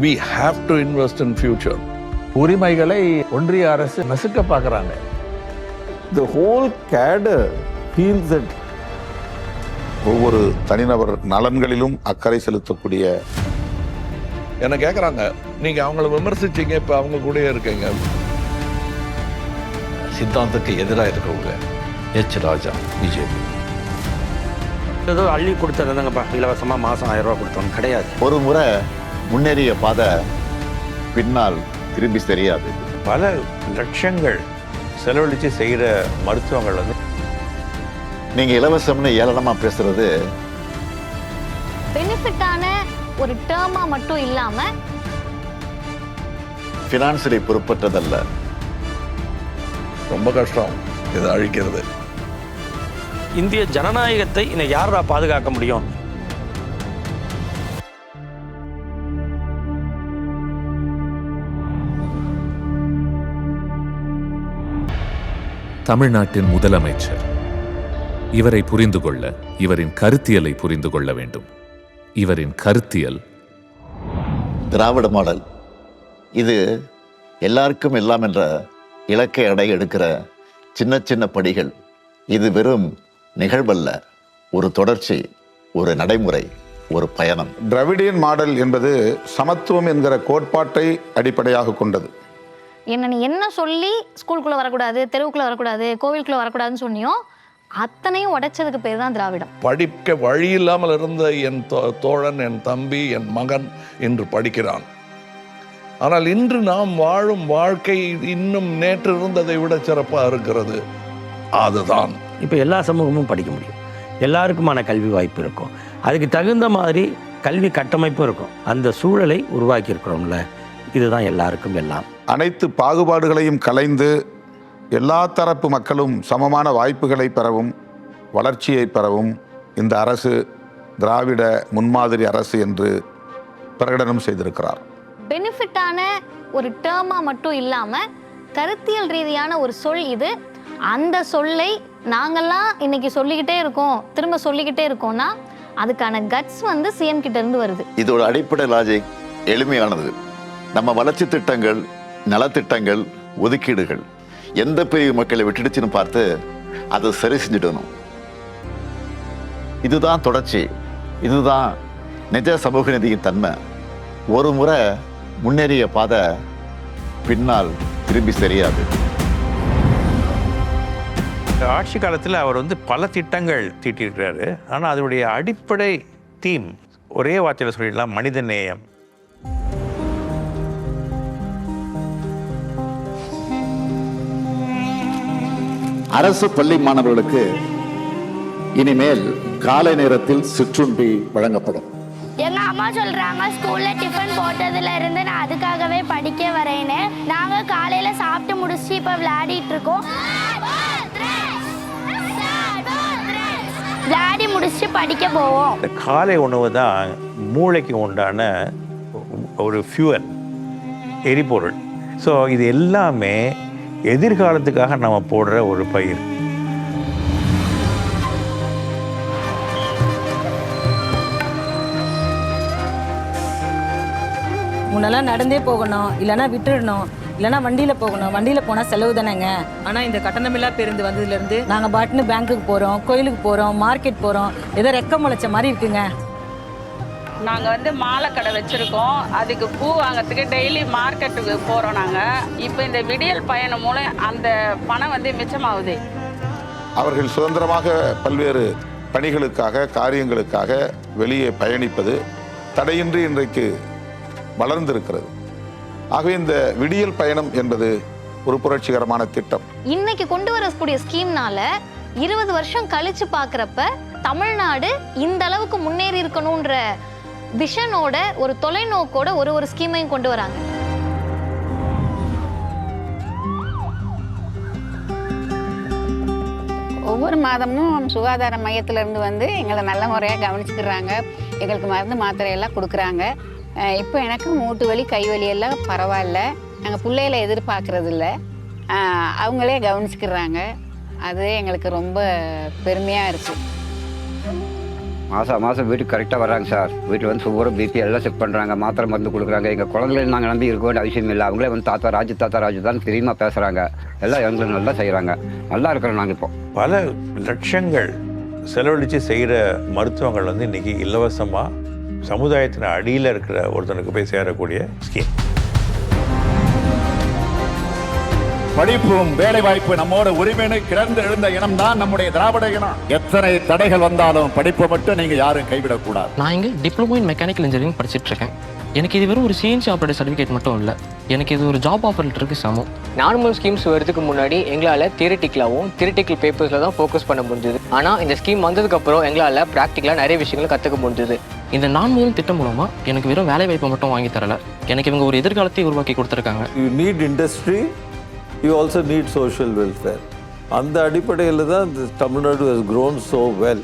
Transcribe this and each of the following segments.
We have to invest in future. உரிமைகளை ஒன்றிய அரசு நசுக்க பார்க்குறாங்க. The whole cadre feels that ஒவ்வொரு தனிநபர் நலன்களிலும் அக்கறை செலுத்தக்கூடிய என்ன கேட்குறாங்க, நீங்க அவங்கள விமர்சிச்சீங்க, இப்ப அவங்க கூட இருக்கீங்க. சித்தாந்தத்துக்கு எதிராக இருக்கிறவங்க எச் ராஜா பிஜேபி ஏதோ அள்ளி கொடுத்துருந்தாங்கப்பா, இலவசமாக மாதம் 1000 ரூபா கொடுத்தோம் கிடையாது. ஒரு முறை முன்னேறிய பாதை பின்னால் திரும்பி தெரியாது. பல லட்சங்கள் செலவழித்து செய்கிற மருத்துவங்கள் வந்து நீங்கள் இலவசம்னு ஏளனமாக பேசுறது பெனிஃபிட்டான ஒரு டேர்மாக மட்டும் இல்லாமல் ஃபினான்சியலி பொறுப்பற்றதல்ல. ரொம்ப கஷ்டம் இதை அழிக்கிறது. இந்திய ஜனநாயகத்தை இன்னும் யாரா பாதுகாக்க முடியும்? தமிழ்நாட்டின் முதலமைச்சர். இவரை புரிந்து கொள்ள இவரின் கருத்தியலை புரிந்து கொள்ள வேண்டும். இவரின் கருத்தியல் திராவிட மாடல். இது எல்லாருக்கும் எல்லாம் என்ற இலக்கை அடைய எடுக்கிற சின்ன சின்ன படிகள். இது வெறும் நிகழ்வல்ல, ஒரு தொடர்ச்சி, ஒரு நடைமுறை, ஒரு பயணம். திராவிடியன் மாடல் என்பது சமத்துவம் என்கிற கோட்பாட்டை அடிப்படையாக கொண்டது. நீ என்ன சொல்லி ஸ்கூலுக்குள்ளே வரக்கூடாது, தெருவுக்குள்ளே வரக்கூடாது, கோவிலுக்குள்ளே வரக்கூடாதுன்னு சொன்னியோ அத்தனையும் உடைச்சதுக்கு பேர் தான் திராவிடம். படிக்க வழி இல்லாமல் இருந்த என் தோழன், என் தம்பி, என் மகன் இன்று படிக்கிறான். ஆனால் இன்று நாம் வாழும் வாழ்க்கை இன்னும் நேற்று இருந்ததை விட சிறப்பாக இருக்கிறது. அதுதான் இப்போ எல்லா சமூகமும் படிக்க முடியும், எல்லாருக்குமான கல்வி வாய்ப்பு இருக்கும், அதுக்கு தகுந்த மாதிரி கல்வி கட்டமைப்பும் இருக்கும். அந்த சூழலை உருவாக்கி இருக்கிறோம்ல, இதுதான் எல்லாருக்கும் எல்லாம். அனைத்து பாகுபாடுகளையும் கலைந்து எல்லா தரப்பு மக்களும் சமமான வாய்ப்புகளை பெறவும் வளர்ச்சியை பெறவும் இந்த அரசு திராவிட முன்மாதிரி அரசு என்று பிரகடனம் செய்திருக்கிறார். பெனிஃபிட்டான ஒரு டேர்மாக மட்டும் இல்லாமல் கருத்தியல் ரீதியான ஒரு சொல் இது. அந்த சொல்லை நாங்கள்லாம் இன்னைக்கு சொல்லிக்கிட்டே இருக்கோம், திரும்ப சொல்லிக்கிட்டே இருக்கோம்னா அதுக்கான கட்ஸ் வந்து சிஎம் கிட்ட இருந்து வருது. இதோட அடிப்படை லாஜிக் எளிமையானது. நம்ம வளர்ச்சி திட்டங்கள், நலத்திட்டங்கள், ஒதுக்கீடுகள் எந்த பிரிவு மக்களை விட்டுடுச்சுன்னு பார்த்து அதை சரி செஞ்சிடணும். இதுதான் தொடர்ச்சி, இதுதான் நிஜ சமூக நீதியின் தன்மை. ஒரு முறை முன்னேறிய பாதை பின்னால் திரும்பி தெரியாது. ஆட்சி காலத்தில் அவர் வந்து பல திட்டங்கள் தீட்டியிருக்கிறாரு. ஆனால் அதனுடைய அடிப்படை தீம் ஒரே வார்த்தையில் சொல்லிடலாம், மனித நேயம். அரசு பள்ளி மாணவர்களுக்கு இனிமேல் காலை நேரத்தில் சிற்றுண்டி வழங்கப்படும். எங்க அம்மா சொல்றாங்க ஸ்கூல்ல டிஃபன் போட்டதுல இருந்து நான் அதுக்காகவே படிக்க வரேன்னு. நாங்க காலையில சாப்பிட்டு முடிச்சு இப்ப விளையாடிட்டு இருக்கோம். விளையாடி முடிச்சு படிக்க போவோம். இந்த காலை உணவு தான் மூளைக்கு உண்டான ஒரு ஃபியூவல், எரிபொருள். ஸோ இது எல்லாமே எதிர்காலத்துக்காக நம்ம போடுற ஒரு பயிர். முன்னெல்லாம் நடந்தே போகணும், இல்லைன்னா விட்டுடணும், இல்லைன்னா வண்டியில் போகணும். வண்டியில் போனால் செலவு தானேங்க. ஆனால் இந்த கட்டணமில்லா பேருந்து வந்ததுலேருந்து நாங்கள் பாட்டுன்னு பேங்க்குக்கு போகிறோம், கோயிலுக்கு போகிறோம், மார்க்கெட் போகிறோம். ஏதோ ரெக்க முளைச்ச மாதிரி இருக்குங்க. நாங்கள் வந்து மாலை கடை வச்சுருக்கோம், அதுக்கு பூ வாங்கிறதுக்கு டெய்லி மார்க்கெட்டுக்கு போகிறோம் நாங்கள். இப்போ இந்த விடியல் பயணம் மூலம் அந்த பணம் வந்து மிச்சமாகுது. அவர்கள் சுதந்திரமாக பல்வேறு பணிகளுக்காக, காரியங்களுக்காக வெளியே பயணிப்பது தடையின்றி இன்றைக்கு வளர்ந்திருக்கிறது. ஆகவே இந்த விடியல் பயணம் என்பது ஒரு புரட்சிகரமான திட்டம். இன்னைக்கு கொண்டு வரக்கூடிய ஸ்கீம்னால 20 வருஷம் கழிச்சு பார்க்குறப்ப தமிழ்நாடு இந்த அளவுக்கு முன்னேறி இருக்கணும்ன்ற விஷனோட, ஒரு தொலைநோக்கோட ஒரு ஸ்கீமையும் கொண்டு வராங்க. ஒவ்வொரு மாதமும் சுகாதார மையத்திலேருந்து வந்து எங்களை நல்ல முறையாக கவனிச்சுக்கிறாங்க. எங்களுக்கு மருந்து மாத்திரையெல்லாம் கொடுக்குறாங்க. இப்போ எனக்கு மூட்டு வலி, கை வலி எல்லாம் பரவாயில்ல. நாங்கள் பிள்ளைகளை எதிர்பார்க்கறது இல்லை, அவங்களே கவனிச்சுக்கிறாங்க. அது எங்களுக்கு ரொம்ப பெருமையாக இருக்குது. மாதம் வீட்டுக்கு கரெக்டாக வர்றாங்க சார். வீட்டில் வந்து சுகர் பிபி எல்லாம் செக் பண்ணுறாங்க, மாத்திரை மருந்து கொடுக்குறாங்க. எங்கள் குழந்தைகளை நாங்கள் நம்பி இருக்க வேண்டிய அவசியம் இல்லை. அவங்களே வந்து தாத்தா ராஜு தான் தெரியுமா பேசுகிறாங்க. எல்லாம் எங்களுக்கு நல்லா செய்கிறாங்க. நல்லா இருக்கிறோம் நாங்கள் இப்போ. பல லட்சங்கள் செலவழித்து செய்கிற மருத்துவங்கள் வந்து இன்றைக்கி இலவசமாக சமுதாயத்தின் அடியில் இருக்கிற ஒருத்தனுக்கு போய் சேரக்கூடிய ஸ்கீம். படிப்பும் வேலை வாய்ப்பு நம்மோட உரிமையை கிடந்து எழுந்த இனம் தான் நம்முடைய திராவிட இனம். எத்தனை தடைகள் வந்தாலும் படிப்பை மட்டும் நீங்க யாரும் கைவிடக்கூடாது. நான் இங்கே டிப்ளமோ இன் மெக்கானிக்கல் இன்ஜினியரிங் படிச்சுட்டு இருக்கேன். எனக்கு இது வெறும் ஒரு சிஎன்சி ஆப்ரேட்டர் சர்டிஃபிகேட் மட்டும் இல்லை, எனக்கு இது ஒரு ஜாப் ஆஃபர் லெட்டருக்கு சமம். நார்மல் ஸ்கீம்ஸ் வரதுக்கு முன்னாடி எங்களால் தியரிட்டிக்கல் பேப்பர்ஸில் தான் ஃபோக்கஸ் பண்ண முடிஞ்சது. ஆனால் இந்த ஸ்கீம் வந்ததுக்கப்புறம் எங்களால் ப்ராக்டிக்கலாக நிறைய விஷயங்களை கற்றுக்க முடிஞ்சது. இந்த நான் முதல் திட்டம் மூலமாக எனக்கு வெறும் வேலை வாய்ப்பை மட்டும் வாங்கி தரல, எனக்கு இவங்க ஒரு எதிர்காலத்தை உருவாக்கி கொடுத்துருக்காங்க. You need industry, you also need social welfare. அந்த அடிப்படையில் தான் Tamil Nadu has grown so well.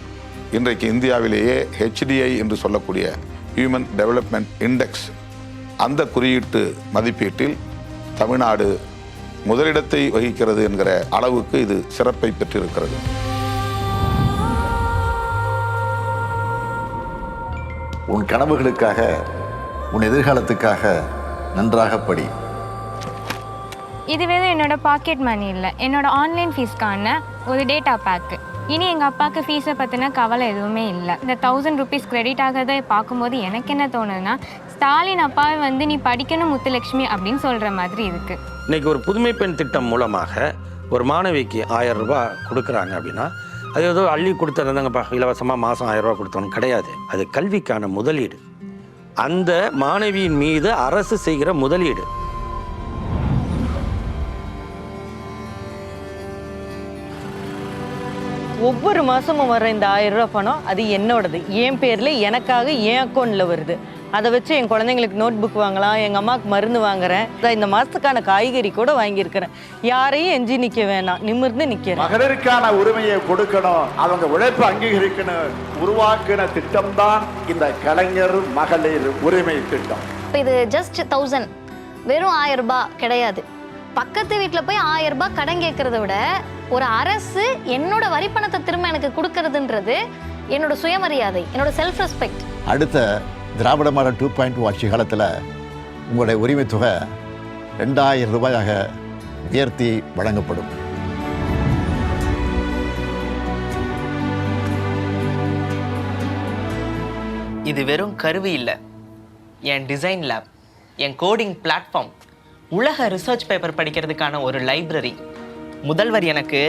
இன்றைக்கு இந்தியாவிலேயே HDI என்று சொல்லக்கூடிய ஹியூமன் டெவலப்மெண்ட் இண்டெக்ஸ், அந்த குறியீட்டு மதிப்பீட்டில் தமிழ்நாடு முதலிடத்தை வகிக்கிறது என்கிற அளவுக்கு இது சிறப்பை பெற்றிருக்கிறது. உன் கனவுகளுக்காக, உன் எதிர்காலத்துக்காக நன்றாக படி. இது வெறும் என்னோட பாக்கெட் மணி இல்லை, என்னோட ஆன்லைன் ஃபீஸ்க்கான ஒரு டேட்டா பேக்கு. இனி எங்கள் அப்பாவுக்கு ஃபீஸை பற்றின கவலை எதுவுமே இல்லை. இந்த 1000 rupees கிரெடிட் ஆகிறத பார்க்கும்போது எனக்கு என்ன தோணுதுன்னா, ஸ்டாலின் அப்பாவை வந்து நீ படிக்கணும் முத்துலட்சுமி அப்படின்னு சொல்கிற மாதிரி இருக்குது. இன்றைக்கி ஒரு புதுமை பெண் திட்டம் மூலமாக ஒரு மாணவிக்கு 1000 ரூபாய் கொடுக்குறாங்க அப்படின்னா, அது ஏதோ அள்ளி கொடுத்துருந்தாங்கப்பா இலவசமாக மாதம் 1000 ரூபா கொடுத்தோன்னு கிடையாது. அது கல்விக்கான முதலீடு, அந்த மாணவியின் மீது அரசு செய்கிற முதலீடு. ஒவ்வொரு மாதமும் வர இந்த 1000 ரூபா பணம் அது என்னோடது, என் பேரில் எனக்காக என் அக்கௌண்ட்டில் வருது. அதை வச்சு என் குழந்தைங்களுக்கு நோட் புக் வாங்கலாம், எங்கள் அம்மாவுக்கு மருந்து வாங்குறேன், இந்த மாதத்துக்கான காய்கறி கூட வாங்கியிருக்கிறேன். யாரையும் எஞ்சி நிற்க வேணாம், நிமிர்ந்து நிற்கிறேன். மகளிருக்கான உரிமையை கொடுக்கணும், அவங்க உழைப்பு அங்கீகரிக்கணும். உருவாக்கின திட்டம் தான் இந்த கலைஞர் மகளிர் உரிமை திட்டம். இப்போ இது ஜஸ்ட் 1000, வெறும் 1000 ரூபாய் கிடையாது. பக்கத்து வீட்டில் போய் 1000 ரூபாய் கடன் கேட்கறத விட ஒரு அரசு என்னோட வரிப்பணத்தை திரும்ப எனக்கு கொடுக்கறதுன்றது என்னோட சுயமரியாதை, என்னோட செல்ஃப் ரெஸ்பெக்ட். அடுத்த திராவிட மாடல் 2.0 ஆட்சி காலத்தில் உங்களுடைய உரிமை தொகை 2000 ரூபாயாக உயர்த்தி வழங்கப்படும். இது வெறும் கருவி இல்லை, என் டிசைன் லேப், என் கோடிங் பிளாட்ஃபார்ம், உலக ரிசர்ச் பேப்பர் படிக்கிறதுக்கான ஒரு லைப்ரரி. முதல்வர் எனக்கு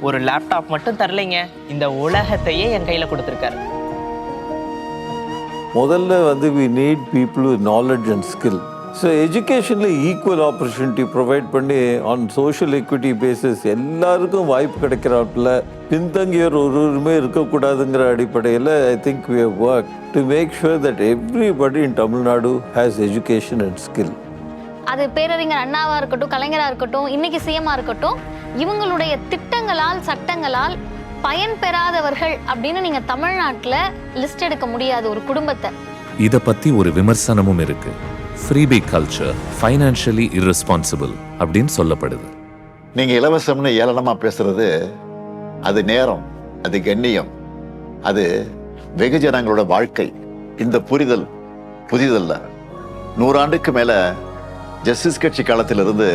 ஒரு லேப்டாப் மட்டும் தரலைங்க, இந்த உலகத்தையே என் கையில் கொடுத்துருக்காரு. முதல்ல வந்து we need people with knowledge and skill. So எஜுகேஷனில் ஈக்குவல் ஆப்பர்ச்சுனிட்டி ப்ரொவைட் பண்ணி ஆன் சோஷியல் எக்விட்டி பேசிஸ் எல்லாருக்கும் வாய்ப்பு கிடைக்கிறாப்புல பின்தங்கியோர் ஒருவருமே இருக்கக்கூடாதுங்கிற அடிப்படையில் I think we have worked to make sure that everybody in Tamil Nadu has education and skill. அது பேரறிஞர் அண்ணாவா இருக்கட்டும், கலைஞராக இருக்கட்டும், இன்னைக்கு சிஎம்மா இருக்கட்டும், இவங்களுடைய திட்டங்களால் சட்டங்களால் பயன் பெறாதவர்கள் அப்படின்னு நீங்க தமிழ்நாட்டில் லிஸ்ட் எடுக்க முடியாது ஒரு குடும்பத்தை. இதை பத்தி ஒரு விமர்சனமும் இருக்கு. ஃப்ரீபி கல்ச்சர், ஃபைனான்ஷியலி irresponsible அப்படின்னு சொல்லப்படுது. நீங்க இலவசம்னு ஏளனமா பேசுறது அது நேரம், அது கண்ணியம், அது வெகுஜனங்களோட வாழ்க்கை. இந்த புரிதல் புதிதல்ல. 100 ஆண்டுக்கு மேல ஜஸ்டிஸ் கட்சி காலத்திலிருந்து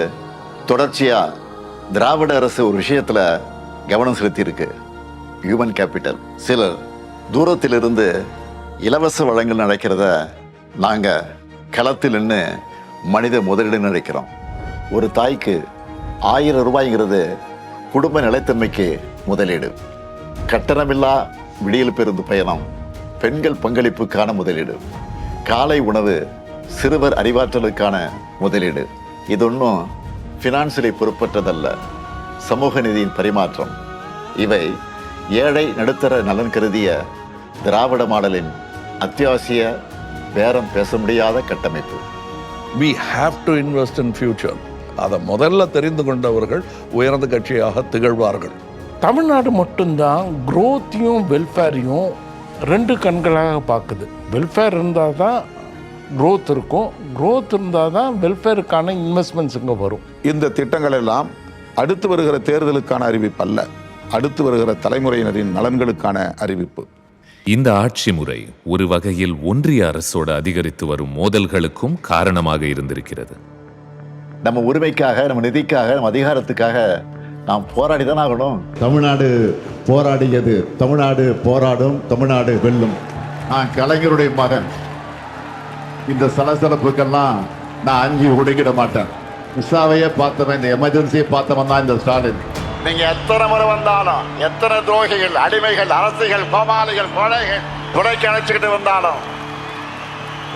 தொடர்ச்சியா திராவிட அரசு ஒரு விஷயத்துல கவனம் செலுத்தி இருக்கு, ஹியூமன் கேபிட்டல். சிலர் தூரத்திலிருந்து இலவச வளங்கள் நடக்கிறத நாங்க களத்தில் நின்று மனித முதலீடு நினைக்கிறோம். ஒரு தாய்க்கு 1000 ரூபாய்ங்கிறது குடும்ப நிலைத்தன்மைக்கு முதலீடு. கட்டணமில்லா விடியல் பேருந்து பயணம் பெண்கள் பங்களிப்புக்கான முதலீடு. காலை உணவு சிறுவர் அறிவாற்றலுக்கான முதலீடு. இது ஒன்றும் ஃபினான்சியலை பொறுப்பற்றதல்ல, சமூக நிதியின் பரிமாற்றம். இவை ஏழை நடுத்தர நலன் கருதிய திராவிட மாடலின் அத்தியாவசிய பேரம் பேச முடியாத கட்டமைப்பு. We have to invest in future. அதை முதல்ல தெரிந்து கொண்டவர்கள் உயர்ந்த கட்சியாக திகழ்வார்கள். தமிழ்நாடு மட்டும்தான் க்ரோத்தையும் வெல்ஃபேரையும் 2 கண்களாக பார்க்குது. வெல்ஃபேர் இருந்தால் தான் க்ரோத் இருக்கும், க்ரோத் இருந்தால் தான் வெல்ஃபேருக்கான இன்வெஸ்ட்மெண்ட்ஸ் இங்கே வரும். இந்த திட்டங்கள் எல்லாம் அடுத்து வருகிற தேர்தலுக்கான அறிவிப்பு அல்ல, அடுத்து வருகிற தலைமுறையினரின் நலன்களுக்கான அறிவிப்பு. இந்த ஆட்சி முறை ஒரு வகையில் ஒன்றிய அரசோடு அதிகரித்து வரும் மோதல்களுக்கும் காரணமாக இருந்திருக்கிறது. நம்ம உரிமைக்காக, நம்ம நிதிக்காக, நம்ம அதிகாரத்துக்காக நாம் போராடி தான் ஆகணும். தமிழ்நாடு போராடியது, தமிழ்நாடு போராடும், தமிழ்நாடு வெல்லும். நான் கலைஞருடைய மகன். இந்த சலசலப்புக்கெல்லாம் நான் அஞ்சு ஒடுங்கிட மாட்டேன். விசாவையே பார்த்தவன், இந்த எமர்ஜென்சியை பார்த்தவன் தான் இந்த ஸ்டாலின். நீங்க எத்தனை முறை வந்தாலும், எத்தனை துரோகிகள், அடிமைகள், அரசிகள், கோமாளிகள், கொலைகள் துணைக்கு அணைச்சுக்கிட்டு வந்தாலும்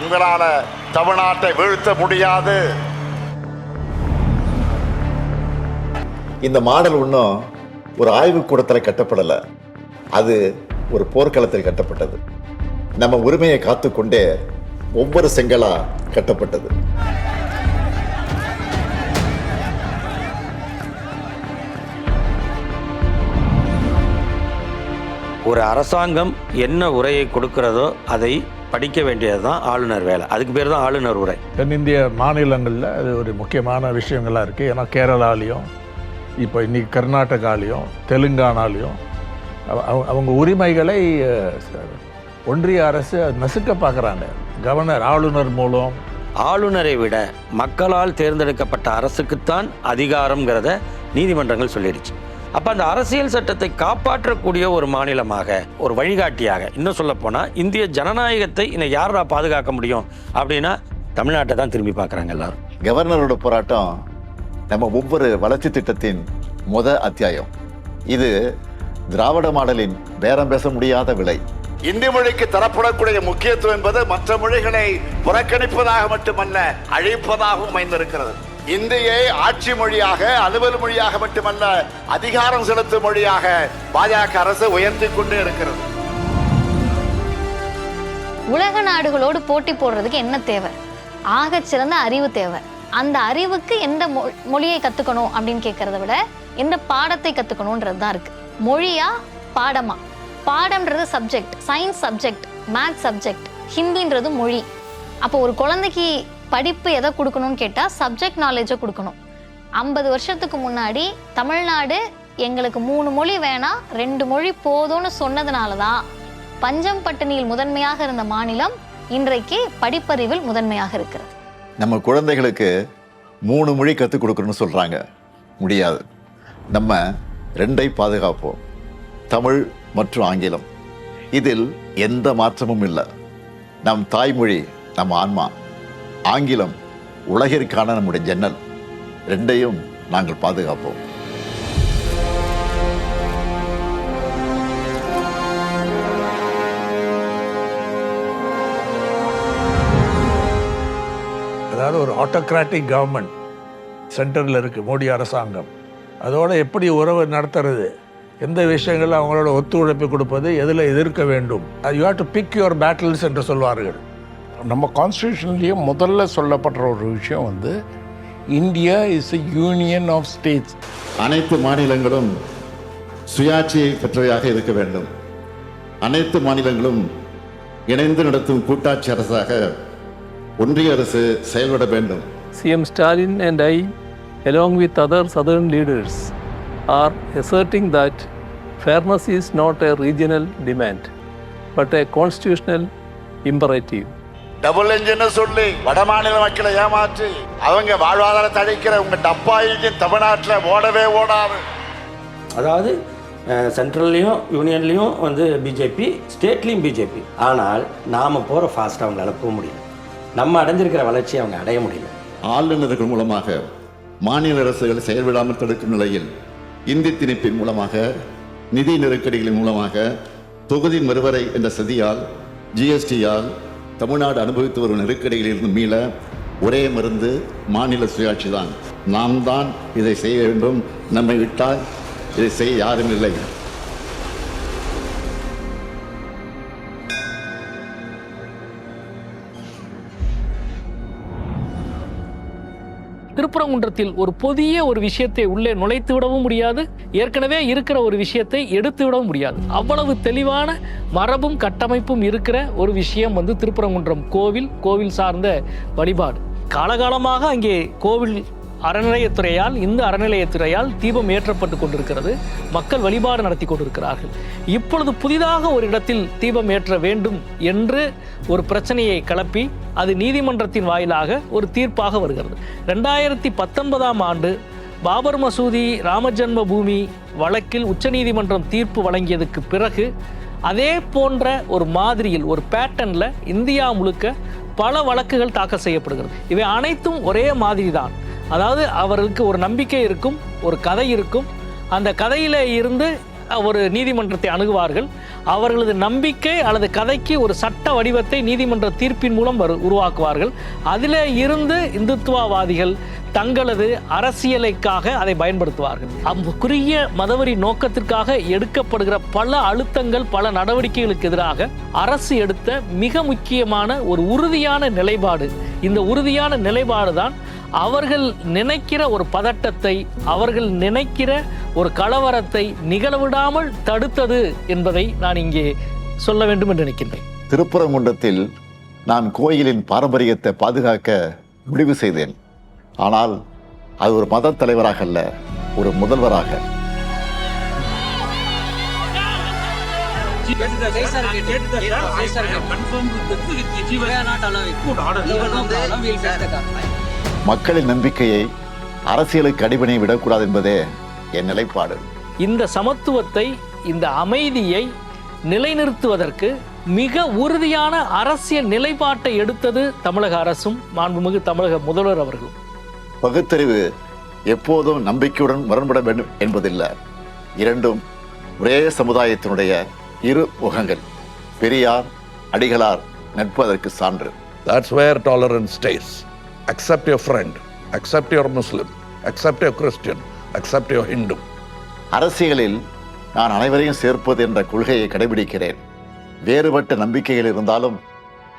உங்களால தமிழ்நாட்டை வீழ்த்த முடியாது. இந்த மாடல் ஒன்றும் ஒரு ஆய்வுக்கூடத்தில் கட்டப்படலை, அது ஒரு போர்க்களத்தில் கட்டப்பட்டது. நம்ம உரிமையை காத்துக்கொண்டே ஒவ்வொரு செங்கலா கட்டப்பட்டது. ஒரு அரசாங்கம் என்ன உரையை கொடுக்கிறதோ அதை படிக்க வேண்டியது தான் ஆளுநர் வேலை. அதுக்கு பேர் தான் ஆளுநர் உரை. தென்னிந்திய மாநிலங்களில் அது ஒரு முக்கியமான விஷயங்களாக இருக்குது. ஏன்னா கேரளாலையும் இப்போ இன்னைக்கு கர்நாடகாலையும் தெலுங்கானாலையும் அவங்க உரிமைகளை ஒன்றிய அரசு நசுக்க பார்க்குறாங்க. கவர்னர், ஆளுநர் மூலம். ஆளுநரை விட மக்களால் தேர்ந்தெடுக்கப்பட்ட அரசுக்குத்தான் அதிகாரம்ங்கிறத நீதிமன்றங்கள் சொல்லிடுச்சு. அப்போ அந்த அரசியல் சட்டத்தை காப்பாற்றக்கூடிய ஒரு மாநிலமாக, ஒரு வழிகாட்டியாக, இன்னும் சொல்லப்போனால் இந்திய ஜனநாயகத்தை இன்னும் யாரா பாதுகாக்க முடியும் அப்படின்னா தமிழ்நாட்டை தான் திரும்பி பார்க்குறாங்க எல்லாரும். கவர்னரோட போராட்டம் நம்ம ஒவ்வொரு வளர்ச்சி திட்டத்தின் அத்தியாயம். இது திராவிட மாடலின் பேரம் பேச முடியாத விலை. இந்தி மொழிக்கு தரப்படக்கூடிய முக்கியத்துவம் என்பது மற்ற மொழிகளை புறக்கணிப்பதாக மட்டுமல்ல, அழிப்பதாகவும் அமைந்திருக்கிறது. இந்தியை ஆட்சி மொழியாக, அலுவல் மொழியாக மட்டுமல்ல, அதிகாரம் செலுத்தும் மொழியாக பாஜக அரசு உயர்த்திக் கொண்டே இருக்கிறது. உலக நாடுகளோடு போட்டி போடுறதுக்கு என்ன தேவை? ஆகச்சிறந்த அறிவு தேவை. அந்த அறிவுக்கு எந்த மொழியை கற்றுக்கணும் அப்படின்னு கேட்கறத விட எந்த பாடத்தை கற்றுக்கணுன்றது தான் இருக்கு. மொழியா பாடமா? பாடம்ன்றது subject, science subject, maths subject, ஹிந்தின்றது மொழி. அப்போ ஒரு குழந்தைக்கு படிப்பு எதை கொடுக்கணும்னு கேட்டால் சப்ஜெக்ட் நாலேஜை கொடுக்கணும். 50 வருஷத்துக்கு முன்னாடி தமிழ்நாடு எங்களுக்கு 3 மொழி வேணாம் 2 மொழி போதும்னு சொன்னதுனால தான் பஞ்சம் பட்டினியில் முதன்மையாக இருந்த மாநிலம் இன்றைக்கு படிப்பறிவில் முதன்மையாக இருக்கிறது. நம்ம குழந்தைகளுக்கு 3 மொழி கற்றுக் கொடுக்கணும்னு சொல்கிறாங்க. முடியாது. நம்ம 2ஐ பாதுகாப்போம், தமிழ் மற்றும் ஆங்கிலம். இதில் எந்த மாற்றமும் இல்லை. நம் தாய்மொழி நம் ஆன்மா, ஆங்கிலம் உலகிற்கான நம்முடைய ஜன்னல். 2ஐயும் நாங்கள் பாதுகாப்போம். அதாவது ஒரு ஆட்டோக்ராட்டிக் கவர்மெண்ட் சென்டரில் இருக்குது மோடி அரசாங்கம். அதோட எப்படி உறவு நடத்துறது, எந்த விஷயங்களில் அவங்களோட ஒத்துழைப்பு கொடுப்பது, எதில் எதிர்க்க வேண்டும், you have to pick your battles என்று சொல்வார்கள். நம்ம கான்ஸ்டியூஷன்லேயே முதல்ல சொல்லப்படுற ஒரு விஷயம் வந்து India is a union of states. அனைத்து மாநிலங்களும் சுயாட்சியை பெற்றவையாக இருக்க வேண்டும். அனைத்து மாநிலங்களும் இணைந்து நடத்தும் கூட்டாட்சி அரசாக ஒன்றிய அரசு செயல்பட வேண்டும். CM Stalin and I, along with other southern leaders, are asserting that fairness is not a regional demand, but a constitutional imperative. Double engine சொல்லி வட மாநில மக்களை ஏமாற்றி அவங்க வாழ்வாதாரத்தை அழிக்கிற உங்க டப்பா இன்ஜின் தமிழ்நாட்டில் ஓடவே ஓடாது. அதாவது சென்ட்ரல்லையும் யூனியன்லேயும் வந்து பிஜேபி, ஸ்டேட்லேயும் பிஜேபி. ஆனால் நாம் போகிற ஃபாஸ்ட்டாக அவங்களால போக முடியல. நம்ம அடைஞ்சிருக்கிற வளர்ச்சியை அவங்க அடைய முடியல. ஆளுநர்கள் மூலமாக மாநில அரசுகள் செயல்படாமல் தடுக்கும் நிலையில் இந்தி திணிப்பின் மூலமாக, நிதி நெருக்கடிகளின் மூலமாக, தொகுதி மறுவரை என்ற சதியால், ஜிஎஸ்டியால் தமிழ்நாடு அனுபவித்து வரும் நெருக்கடிகளிலிருந்து மீள ஒரே மருந்து மாநில சுயாட்சி தான். நாம் தான் இதை செய்ய வேண்டும். நம்மை விட்டால் இதை செய்ய யாரும் இல்லை. திருப்பரங்குன்றத்தில் ஒரு புதிய ஒரு விஷயத்தை உள்ளே நுழைத்து விடவும் முடியாது, ஏற்கனவே இருக்கிற ஒரு விஷயத்தை எடுத்து விடவும் முடியாது. அவ்வளவு தெளிவான மரபும் கட்டமைப்பும் இருக்கிற ஒரு விஷயம் வந்து திருப்பரங்குன்றம் கோவில், கோவில் சார்ந்த வழிபாடு. காலகாலமாக அங்கே கோவில் அறநிலையத்துறையால், இந்த அறநிலையத்துறையால் தீபம் ஏற்றப்பட்டு கொண்டிருக்கிறது. மக்கள் வழிபாடு நடத்தி கொண்டிருக்கிறார்கள். இப்பொழுது புதிதாக ஒரு இடத்தில் தீபம் ஏற்ற வேண்டும் என்று ஒரு பிரச்சனையை கிளப்பி அது நீதிமன்றத்தின் வாயிலாக ஒரு தீர்ப்பாக வருகிறது. 2019ஆம் ஆண்டு பாபர் மசூதி ராமஜன்ம பூமி வழக்கில் உச்சநீதிமன்றம் தீர்ப்பு வழங்கியதுக்கு பிறகு அதே போன்ற ஒரு மாதிரியில், ஒரு பேட்டர்னில் இந்தியா முழுக்க பல வழக்குகள் தாக்கல் செய்யப்படுகிறது. இவை அனைத்தும் ஒரே மாதிரி தான். அதாவது அவர்களுக்கு ஒரு நம்பிக்கை இருக்கும், ஒரு கதை இருக்கும். அந்த கதையில் இருந்து ஒரு நீதிமன்றத்தை அணுகுவார்கள். அவர்களது நம்பிக்கை அல்லது கதைக்கு ஒரு சட்ட வடிவத்தை நீதிமன்ற தீர்ப்பின் மூலம் உருவாக்குவார்கள். அதில் இருந்து இந்துத்துவவாதிகள் தங்களது அரசியலுக்காக அதை பயன்படுத்துவார்கள். குறுகிய மதவெறி நோக்கத்திற்காக எடுக்கப்படுகிற பல அழுத்தங்கள், பல நடவடிக்கைகளுக்கு எதிராக அரசு எடுத்த மிக முக்கியமான ஒரு உறுதியான நிலைப்பாடு. இந்த உறுதியான நிலைப்பாடு தான் அவர்கள் நினைக்கிற ஒரு பதட்டத்தை, அவர்கள் நினைக்கிற ஒரு கலவரத்தை நிகழவிடாமல் தடுத்தது என்பதை நான் இங்கே சொல்ல வேண்டும் என்று நினைக்கின்றேன். திருப்பரங்குன்றத்தில் நான் கோயிலின் பாரம்பரியத்தை பாதுகாக்க முடிவு செய்தேன். ஆனால் அது ஒரு மத தலைவராக அல்ல, ஒரு முதல்வராக. மக்களின் நம்பிக்கையை அரசியலுக்கு அடிபணி விடக்கூடாது என்பதே என் நிலைப்பாடு. இந்த சமத்துவத்தை, இந்த அமைதியை நிலைநிறுத்துவதற்கு மிக உறுதியான அரசியல் நிலைப்பாட்டை எடுத்தது தமிழக அரசும் மாண்புமிகு தமிழக முதல்வர் அவர்களும். பகுத்தறிவு எப்போதும் நம்பிக்கையுடன் முரண்பட வேண்டும் என்பதில்லை. இரண்டும் ஒரே சமுதாயத்தினுடைய இரு முகங்கள். பெரியார், அடிகளார் நட்பு அதற்கு சான்று. That's where tolerance stays. Accept your friend, accept your Muslim, accept your Christian, accept your Hindu. அரசியலில் நான் அனைவரையும் சேர்ப்பது என்ற கொள்கையை கடைபிடிக்கிறேன். வேறுபட்ட நம்பிக்கைகள் இருந்தாலும்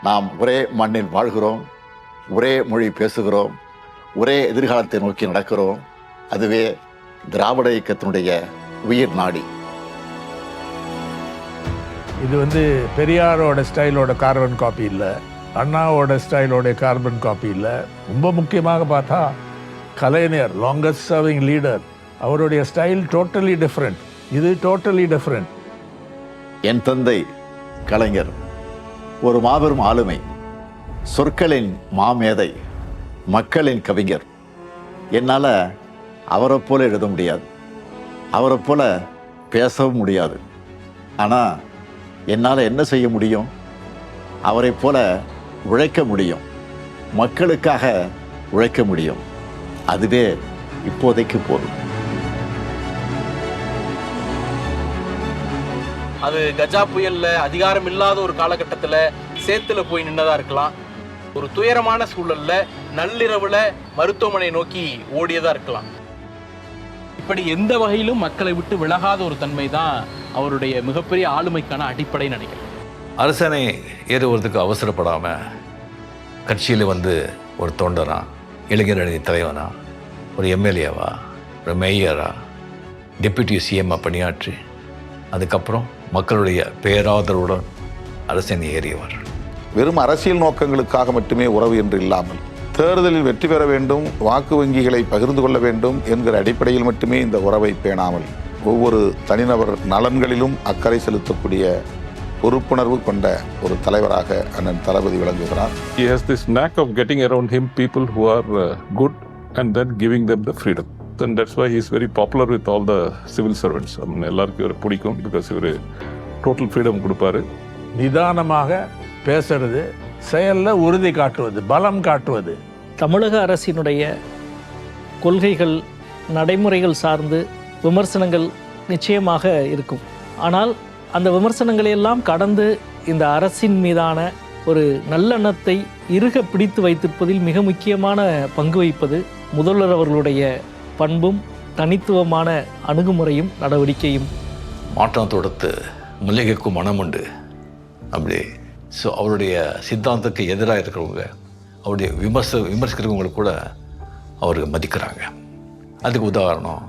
நாம் ஒரே மண்ணில் வாழ்கிறோம், ஒரே மொழி பேசுகிறோம், ஒரே எதிர்காலத்தை நோக்கி நடக்கிறோம். அதுவே திராவிட இயக்கத்தினுடைய உயிர் நாடி. இது பெரியாரோட ஸ்டைலோட கார்பன் காப்பி இல்லை, அண்ணாவோட ஸ்டைலோட கார்பன் காப்பி இல்லை. ரொம்ப முக்கியமாக பார்த்தா கலைஞர், லாங்கஸ்ட் சர்விங் லீடர், அவருடைய ஸ்டைல் டோட்டலி டிஃப்ரெண்ட். இது டோட்டலி டிஃப்ரெண்ட். என் தந்தை கலைஞர் ஒரு மாபெரும் ஆளுமை, சொற்களின் மாமேதை, மக்களின் கவிஞர். என்னால் அவரை போல எழுத முடியாது, அவரை போல பேசவும் முடியாது. ஆனால் என்னால் என்ன செய்ய முடியும்? அவரை போல உழைக்க முடியும், மக்களுக்காக உழைக்க முடியும். அதுவே இப்போதைக்கு போதும். அது கஜா புயல்ல அதிகாரம் இல்லாத ஒரு காலகட்டத்தில் சேத்துல போய் நின்னதா இருக்கலாம். ஒரு துயரமான சூழல்ல நள்ளிரவுல மருத்துவமனை நோக்கி ஓடியதா இருக்கலாம். இப்படி எந்த வகையிலும் மக்களை விட்டு விலகாத ஒரு தன்மை தான் அவருடைய மிகப்பெரிய ஆளுமைக்கான அடிப்படை நினைக்கிறேன். அரசனை ஏறுவதற்கு அவசரப்படாமல் கட்சியில் ஒரு தொண்டனா, இளைஞரணி தலைவனா, ஒரு எம்எல்ஏவா, ஒரு மேயரா, டெப்யூட்டி சிஎம்மா பணியாற்றி அதுக்கப்புறம் மக்களுடைய பேராதரவுடன் அரசனை ஏறியவர். வெறும் அரசியல் நோக்கங்களுக்காக மட்டுமே உறவு என்று இல்லாமல், தேர்தலில் வெற்றி பெற வேண்டும், வாக்கு வங்கிகளை பகிர்ந்து கொள்ள வேண்டும் என்கிற அடிப்படையில் மட்டுமே இந்த உறவை பேணாமல் ஒவ்வொரு தனிநபர் நலன்களிலும் அக்கறை செலுத்தக்கூடிய பொறுப்புணர்வு கொண்ட ஒரு தலைவராக அண்ணன் தளபதி விளங்குகிறார். He has this knack of getting around him people who are good and then giving them the freedom. And that's why he is very popular with all the civil servants. எல்லாருக்கும் இவரை பிடிக்கும். பிகாஸ் இவர் total freedom கொடுப்பாரு. நிதானமாக பேசுறது, செயலில் உறுதி காட்டுவது, பலம் காட்டுவது. தமிழக அரசினுடைய கொள்கைகள், நடைமுறைகள் சார்ந்து விமர்சனங்கள் நிச்சயமாக இருக்கும். ஆனால் அந்த விமர்சனங்களை எல்லாம் கடந்து இந்த அரசின் மீதான ஒரு நல்லெண்ணத்தை இறுக பிடித்து வைத்திருப்பதில் மிக முக்கியமான பங்கு வகிப்பது முதல்வர் அவர்களுடைய பண்பும் தனித்துவமான அணுகுமுறையும் நடவடிக்கையும். மாற்றம் தொடுத்து மல்லிகைக்கும் மனம் உண்டு அப்படி. ஸோ அவருடைய சித்தாந்தத்துக்கு எதிராக இருக்கிறவங்க, அவருடைய விமர்சிக்கிறவங்களை கூட அவர் மதிக்கிறாங்க. அதுக்கு உதாரணம்,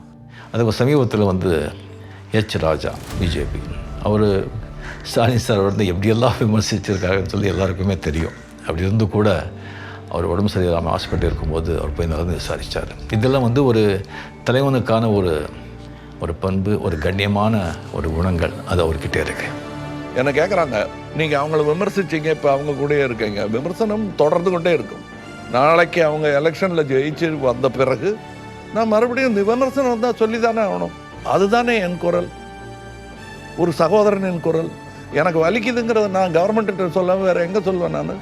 அதுக்கு சமீபத்தில் எச் ராஜா பிஜேபி, அவர் ஸ்டாலின் சார் எப்படியெல்லாம் விமர்சிச்சிருக்காங்கன்னு சொல்லி எல்லாருக்குமே தெரியும். அப்படி இருந்து கூட அவர் உடம்பு சரியில்லாமல் ஹாஸ்பிட்டல் இருக்கும்போது அவர் போய் நடந்து விசாரித்தார். இதெல்லாம் வந்து ஒரு தலைவனுக்கான ஒரு பண்பு, ஒரு கண்ணியமான ஒரு குணங்கள் அது அவர்கிட்ட இருக்கு. என்ன கேட்குறாங்க, நீங்கள் அவங்கள விமர்சிச்சிங்க, இப்போ அவங்க கூடயே இருக்கீங்க. விமர்சனம் தொடர்ந்து கொண்டே இருக்கும். நாளைக்கு அவங்க எலெக்ஷனில் ஜெயிச்சு வந்த பிறகு நான் மறுபடியும் விமர்சனம் தான் சொல்லி தானே ஆகணும். அதுதானே என் குரல், ஒரு சகோதரனின் குரல். எனக்கு வலிக்குதுங்கிறத நான் கவர்மெண்ட்டு சொல்லாமல் வேறு எங்கே சொல்லுவேன் நான்?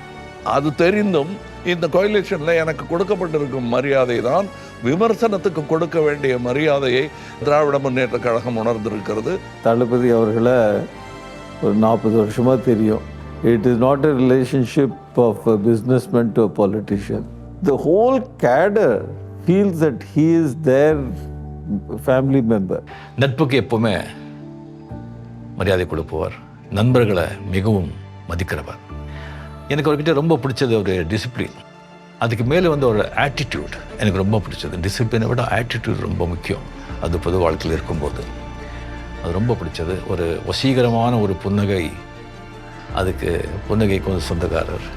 அது தெரிந்தும் இந்த கோயிலேஷனில் எனக்கு கொடுக்கப்பட்டிருக்கும் மரியாதை தான் விமர்சனத்துக்கு கொடுக்க வேண்டிய மரியாதையை திராவிட முன்னேற்ற கழகம் உணர்ந்திருக்கிறது. தளபதி அவர்களை ஒரு 40 வருஷமாக தெரியும். It is not a relationship of a businessman to a politician. The whole cadre feels that he is their family member. நட்புக்கு எப்பவுமே மரியாதை கொடுப்பவர், நண்பர்களை மிகவும் மதிக்கிறவர். எனக்கு அவர்கிட்ட ரொம்ப பிடிச்சது ஒரு டிசிப்ளின், அதுக்கு மேலே வந்து ஒரு ஆட்டிடியூட் எனக்கு ரொம்ப பிடிச்சது. டிசிப்ளினை விட ஆட்டிடியூட் ரொம்ப முக்கியம். அது பொது வாழ்க்கையில் இருக்கும்போது அது ரொம்ப பிடிச்சது. ஒரு வசீகரமான ஒரு புன்னகை, அதுக்கு புன்னகைக்கு வந்து சொந்தக்காரர்.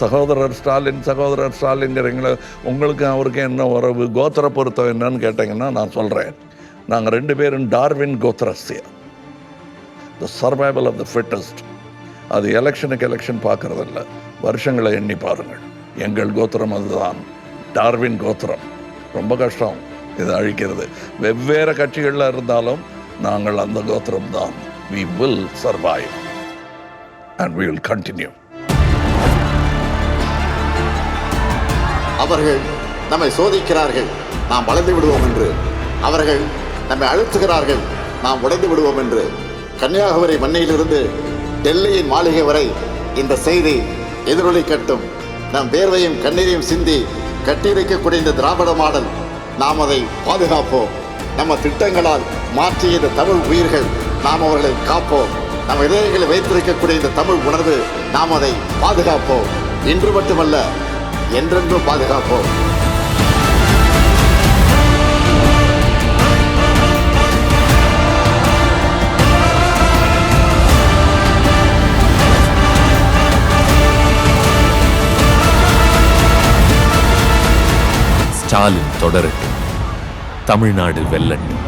சகோதரர் ஸ்டாலின்ங்கிறீங்களே, உங்களுக்கு அவருக்கு என்ன உறவு, கோத்திர பொருத்தம் என்னன்னு கேட்டிங்கன்னா நான் சொல்கிறேன். நாங்கள் 2 பேரும் டார்வின் கோத்திரஸ்ய, the survival of the fittest. அது எலெக்ஷன் பார்க்குறதில்ல, வருஷங்களை எண்ணி பாருங்கள். எங்கள் கோத்திரம் அதுதான், டார்வின் கோத்திரம். ரொம்ப கஷ்டம் இதை அழிக்கிறது. வெவ்வேறு கட்சிகளில் இருந்தாலும் நாங்கள் அந்த கோத்திரம் தான். We will survive and we will continue. அவர்கள் நம்மை சோதிக்கிறார்கள், நாம் வளர்ந்து விடுவோம் என்று. அவர்கள் நம்மை அழுத்துகிறார்கள், நாம் உடைந்து விடுவோம் என்று. கன்னியாகுமரி மண்ணிலிருந்து டெல்லியின் மாளிகை வரை இந்த செய்தி எதிரொலிக்கட்டும். நம் வேர்வையும் கண்ணீரையும் சிந்தி கட்டியிருக்கக்கூடிய இந்த திராவிட மாடல், நாம் அதை பாதுகாப்போம். நம்ம திட்டங்களால் மாற்றிய இந்த தமிழ் உயிர்கள், நாம் அவர்களை காப்போம். நம் இதயங்களை வைத்திருக்கக்கூடிய இந்த தமிழ் உணர்வு, நாம் அதை பாதுகாப்போம். இன்று மட்டுமல்ல, என்றென்றும் பாதுகாப்போம். ஸ்டாலின் தொடரட்டும், தமிழ்நாடு வெல்லட்டும்.